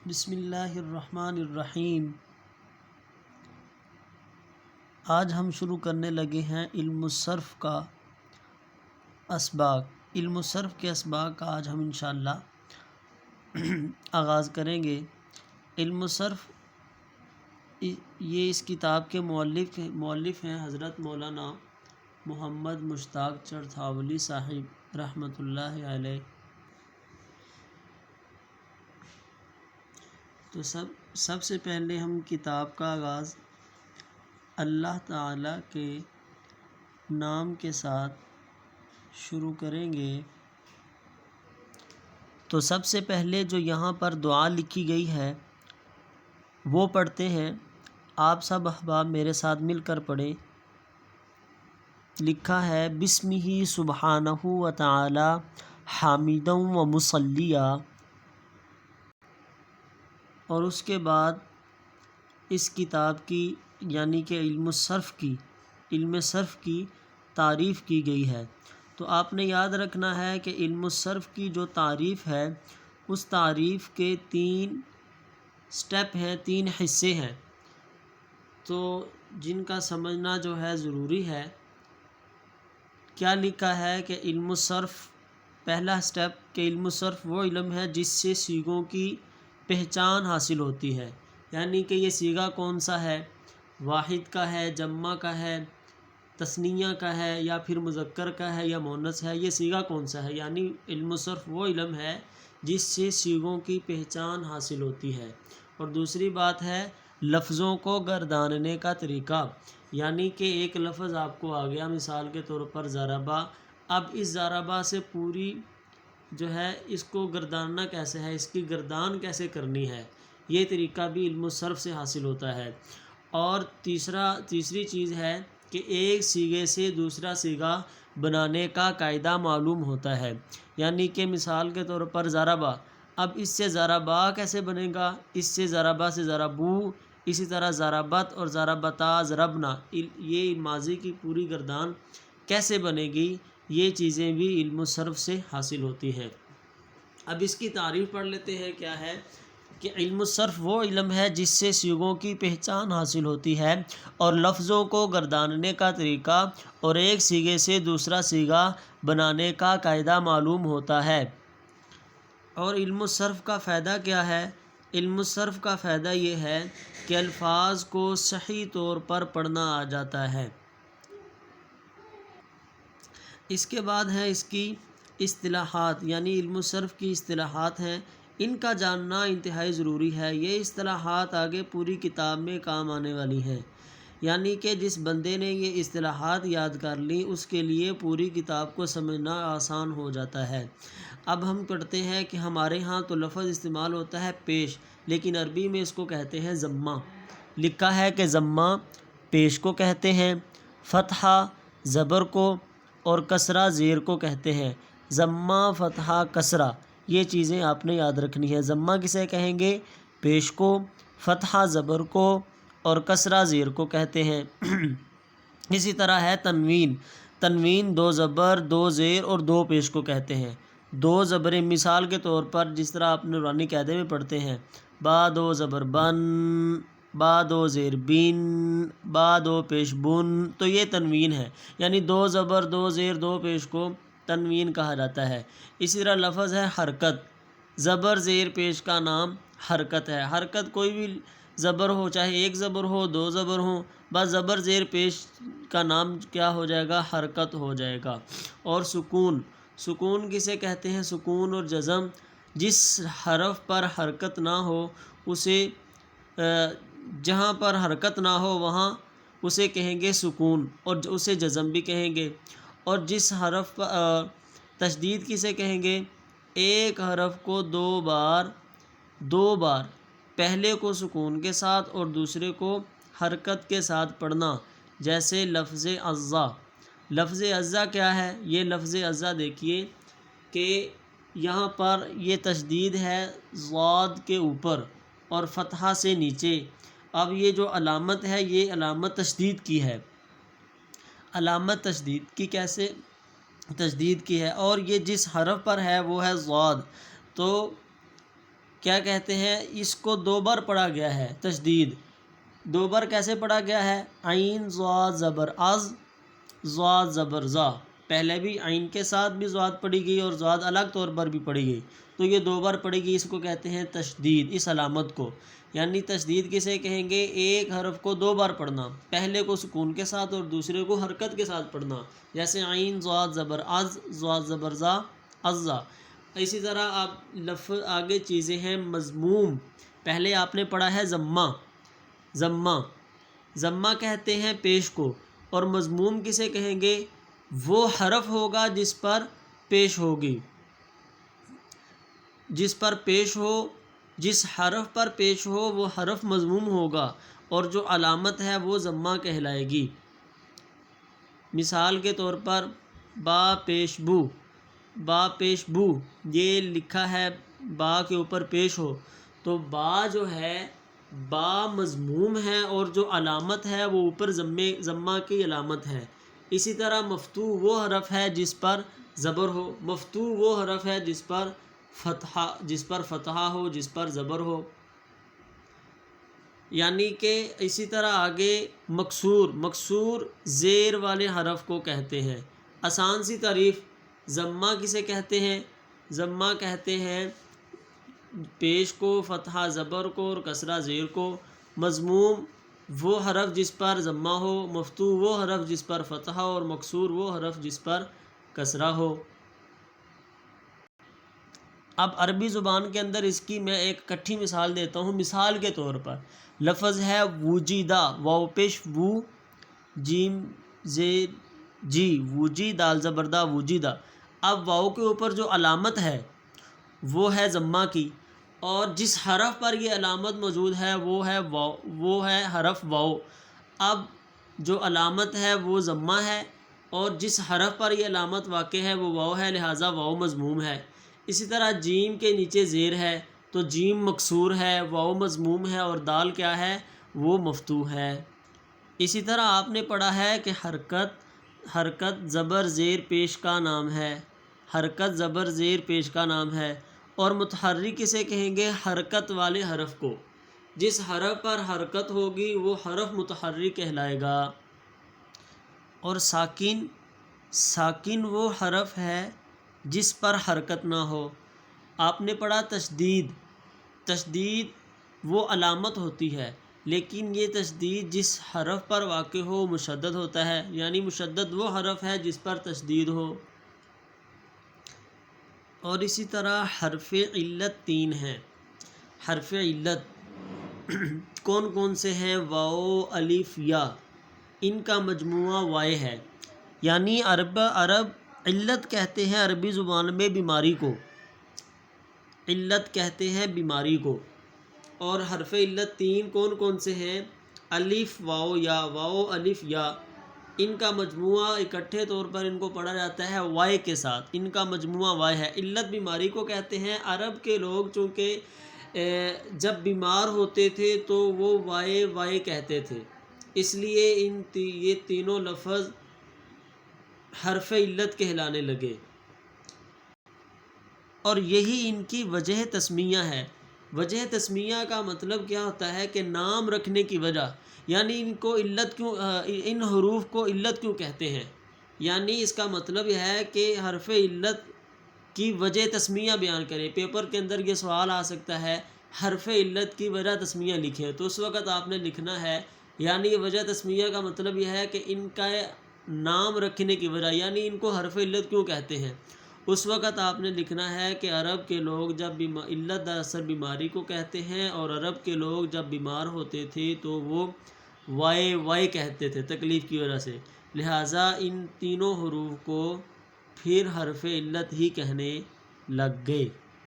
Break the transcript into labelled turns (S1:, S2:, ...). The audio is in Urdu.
S1: بسم اللہ الرحمن الرحیم۔ آج ہم شروع کرنے لگے ہیں علم الصرف کا اسباق۔ علم الصرف کے اسباق کا آج ہم انشاءاللہ آغاز کریں گے۔ علم الصرف یہ اس کتاب کے مؤلف ہیں حضرت مولانا محمد مشتاق چرتھاولی صاحب رحمۃ اللہ علیہ۔ تو سب سے پہلے ہم کتاب کا آغاز اللہ تعالیٰ کے نام کے ساتھ شروع کریں گے۔ تو سب سے پہلے جو یہاں پر دعا لکھی گئی ہے وہ پڑھتے ہیں۔ آپ سب احباب میرے ساتھ مل کر پڑھیں۔ لکھا ہے بسمہ سبحانہ و تعالی حامدا و مصلیا، اور اس کے بعد اس کتاب کی یعنی کہ علم صرف کی تعریف کی گئی ہے۔ تو آپ نے یاد رکھنا ہے کہ علم الصرف کی جو تعریف ہے اس تعریف کے 3 سٹیپ ہیں، 3 حصے ہیں، تو جن کا سمجھنا جو ہے ضروری ہے۔ کیا لکھا ہے کہ علم الصرف پہلا سٹیپ کہ علم الصرف وہ علم ہے جس سے صیغوں کی پہچان حاصل ہوتی ہے، یعنی کہ یہ صیغہ کون سا ہے، واحد کا ہے، جمع کا ہے، تثنیہ کا ہے، یا پھر مذکر کا ہے یا مؤنث ہے، یہ صیغہ کون سا ہے۔ یعنی علم الصرف وہ علم ہے جس سے صیغوں کی پہچان حاصل ہوتی ہے۔ اور دوسری بات ہے لفظوں کو گرداننے کا طریقہ، یعنی کہ ایک لفظ آپ کو آ گیا، مثال کے طور پر ضربہ، اب اس ضربہ سے پوری جو ہے اس کو گرداننا کیسے ہے، اس کی گردان کیسے کرنی ہے، یہ طریقہ بھی علم الصرف سے حاصل ہوتا ہے۔ اور تیسری چیز ہے کہ ایک صیغے سے دوسرا صیغہ بنانے کا قاعدہ معلوم ہوتا ہے، یعنی کہ مثال کے طور پر ضربہ، اب اس سے ضربہ کیسے بنے گا، اس سے ضربہ سے ضربو، اسی طرح ضربت اور ضربتا ضربنا، یہ ماضی کی پوری گردان کیسے بنے گی، یہ چیزیں بھی علم الصرف سے حاصل ہوتی ہیں۔ اب اس کی تعریف پڑھ لیتے ہیں۔ کیا ہے کہ علم الصرف وہ علم ہے جس سے صیغوں کی پہچان حاصل ہوتی ہے اور لفظوں کو گرداننے کا طریقہ اور ایک صیغے سے دوسرا صیغہ بنانے کا قاعدہ معلوم ہوتا ہے۔ اور علم الصرف کا فائدہ کیا ہے؟ علم الصرف کا فائدہ یہ ہے کہ الفاظ کو صحیح طور پر پڑھنا آ جاتا ہے۔ اس کے بعد ہے اس کی اصطلاحات، یعنی علم الصرف کی اصطلاحات ہیں، ان کا جاننا انتہائی ضروری ہے۔ یہ اصطلاحات آگے پوری کتاب میں کام آنے والی ہیں، یعنی کہ جس بندے نے یہ اصطلاحات یاد کر لی اس کے لیے پوری کتاب کو سمجھنا آسان ہو جاتا ہے۔ اب ہم پڑھتے ہیں کہ ہمارے ہاں تو لفظ استعمال ہوتا ہے پیش، لیکن عربی میں اس کو کہتے ہیں ضمہ۔ لکھا ہے کہ ضمہ پیش کو کہتے ہیں، فتحہ زبر کو اور کسرہ زیر کو کہتے ہیں۔ ضمہ، فتحہ، کسرہ، یہ چیزیں آپ نے یاد رکھنی ہے۔ ضمہ کسے کہیں گے؟ پیش کو، فتحہ زبر کو اور کسرہ زیر کو کہتے ہیں۔ اسی طرح ہے تنوین۔ تنوین 2 زبر، 2 زیر اور 2 پیش کو کہتے ہیں۔ 2 زبریں مثال کے طور پر جس طرح آپ نورانی قاعدے میں پڑھتے ہیں، با 2 زبر بن، با 2 زیر بین، با 2 پیش بن، تو یہ تنوین ہے، یعنی 2 زبر، 2 زیر، 2 پیش کو تنوین کہا جاتا ہے۔ اسی طرح لفظ ہے حرکت۔ زبر زیر پیش کا نام حرکت ہے۔ حرکت کوئی بھی زبر ہو، چاہے 1 زبر ہو، 2 زبر ہوں، بس زبر زیر پیش کا نام کیا ہو جائے گا؟ حرکت ہو جائے گا۔ اور سکون، سکون کسے کہتے ہیں؟ سکون اور جزم، جس حرف پر حرکت نہ ہو اسے جہاں پر حرکت نہ ہو وہاں اسے کہیں گے سکون، اور اسے جزم بھی کہیں گے۔ اور جس حرف پر تشدید کسے کہیں گے؟ ایک حرف کو 2 بار پہلے کو سکون کے ساتھ اور دوسرے کو حرکت کے ساتھ پڑھنا، جیسے لفظ عزا۔ لفظ عزا کیا ہے؟ یہ لفظ عزا دیکھیے کہ یہاں پر یہ تشدید ہے ضاد کے اوپر اور فتحہ سے نیچے۔ اب یہ جو علامت ہے یہ علامت تشدید کی ہے۔ علامت تشدید کی کیسے تشدید کی ہے؟ اور یہ جس حرف پر ہے وہ ہے ضاد، تو کیا کہتے ہیں، اس کو 2 بار پڑھا گیا ہے تشدید. 2 بار کیسے پڑھا گیا ہے؟ عین ضاد زبر از، ضاد زبر زا. پہلے بھی عین کے ساتھ بھی ضاد پڑھی گئی اور ضاد الگ طور پر بھی پڑھی گئی، تو یہ 2 بار پڑھی گئی. اس کو کہتے ہیں تشدید، اس علامت کو. یعنی تشدید کسے کہیں گے؟ ایک حرف کو 2 بار پڑھنا، پہلے کو سکون کے ساتھ اور دوسرے کو حرکت کے ساتھ پڑھنا. جیسے عین ضاد زبر از، ضاد زبر زا، ازا. اسی طرح آپ لفظ آگے چیزیں ہیں مضموم. پہلے آپ نے پڑھا ہے ضمہ، ضمہ، ضمہ کہتے ہیں پیش کو. اور مضموم کسے کہیں گے؟ وہ حرف ہوگا جس پر پیش ہوگی، جس پر پیش ہو، جس حرف پر پیش ہو وہ حرف مضموم ہوگا، اور جو علامت ہے وہ ضمہ کہلائے گی. مثال کے طور پر با پیش بو، با پیش بو، یہ لکھا ہے با کے اوپر پیش ہو، تو با جو ہے با مضموم ہے اور جو علامت ہے وہ اوپر ضمہ کی علامت ہے. اسی طرح مفتوح وہ حرف ہے جس پر زبر ہو، مفتوح وہ حرف ہے جس پر فتحہ ہو، جس پر زبر ہو. یعنی کہ اسی طرح آگے مکسور، مکسور زیر والے حرف کو کہتے ہیں. آسان سی تعریف، ضمہ کسے کہتے ہیں؟ ضمہ کہتے ہیں پیش کو، فتحہ زبر کو اور کسرہ زیر کو. مضموم وہ حرف جس پر ضمہ ہو، مفتوح وہ حرف جس پر فتحہ ہو، اور مکسور وہ حرف جس پر کسرہ ہو. اب عربی زبان کے اندر اس کی میں ایک کٹھی مثال دیتا ہوں. مثال کے طور پر لفظ ہے وجیدہ، واو پیش وو، جیم زیر جی، وجی دال زبردہ وجیدہ. اب واو کے اوپر جو علامت ہے وہ ہے ضمہ کی، اور جس حرف پر یہ علامت موجود ہے وہ ہے واو، وہ ہے حرف واو. اب جو علامت ہے وہ ضمہ ہے اور جس حرف پر یہ علامت واقع ہے وہ واو ہے، لہٰذا واو مضموم ہے. اسی طرح جیم کے نیچے زیر ہے تو جیم مکسور ہے، واو مضموم ہے، اور دال کیا ہے؟ وہ مفتوح ہے. اسی طرح آپ نے پڑھا ہے کہ حرکت زبر زیر پیش کا نام ہے، حرکت زبر زیر پیش کا نام ہے. اور متحرک کسے کہیں گے؟ حرکت والے حرف کو. جس حرف پر حرکت ہوگی وہ حرف متحرک کہلائے گا. اور ساکن، ساکن وہ حرف ہے جس پر حرکت نہ ہو. آپ نے پڑھا تشدید، تشدید وہ علامت ہوتی ہے، لیکن یہ تشدید جس حرف پر واقع ہو مشدد ہوتا ہے. یعنی مشدد وہ حرف ہے جس پر تشدید ہو. اور اسی طرح حرف علت 3 ہیں. حرف علت کون کون سے ہیں؟ واو، الف، یا. ان کا مجموعہ وائے ہے. یعنی عرب علت کہتے ہیں عربی زبان میں بیماری کو، علت کہتے ہیں بیماری کو. اور حرف علت 3 کون کون سے ہیں؟ الف، واو، یا، واو، الف، یا. ان کا مجموعہ اکٹھے طور پر ان کو پڑھا جاتا ہے وائے کے ساتھ. ان کا مجموعہ وائے ہے. علت بیماری کو کہتے ہیں. عرب کے لوگ چونکہ جب بیمار ہوتے تھے تو وہ وائے وائے کہتے تھے، اس لیے یہ تینوں لفظ حرف علت کہلانے لگے. اور یہی ان کی وجہ تسمیہ ہے. وجہ تسمیہ کا مطلب کیا ہوتا ہے کہ نام رکھنے کی وجہ. یعنی ان کو علت کیوں، ان حروف کو علت کیوں کہتے ہیں؟ یعنی اس کا مطلب یہ ہے کہ حرف علت کی وجہ تسمیہ بیان کریں. پیپر کے اندر یہ سوال آ سکتا ہے حرف علت کی وجہ تسمیہ لکھیں، تو اس وقت آپ نے لکھنا ہے، یعنی وجہ تسمیہ کا مطلب یہ ہے کہ ان کا نام رکھنے کی وجہ، یعنی ان کو حرف علت کیوں کہتے ہیں. اس وقت آپ نے لکھنا ہے کہ عرب کے لوگ جب علت دراصل بیماری کو کہتے ہیں، اور عرب کے لوگ جب بیمار ہوتے تھے تو وہ وائے وائے کہتے تھے تکلیف کی وجہ سے، لہٰذا ان تینوں حروف کو پھر حرف علت ہی کہنے لگ گئے.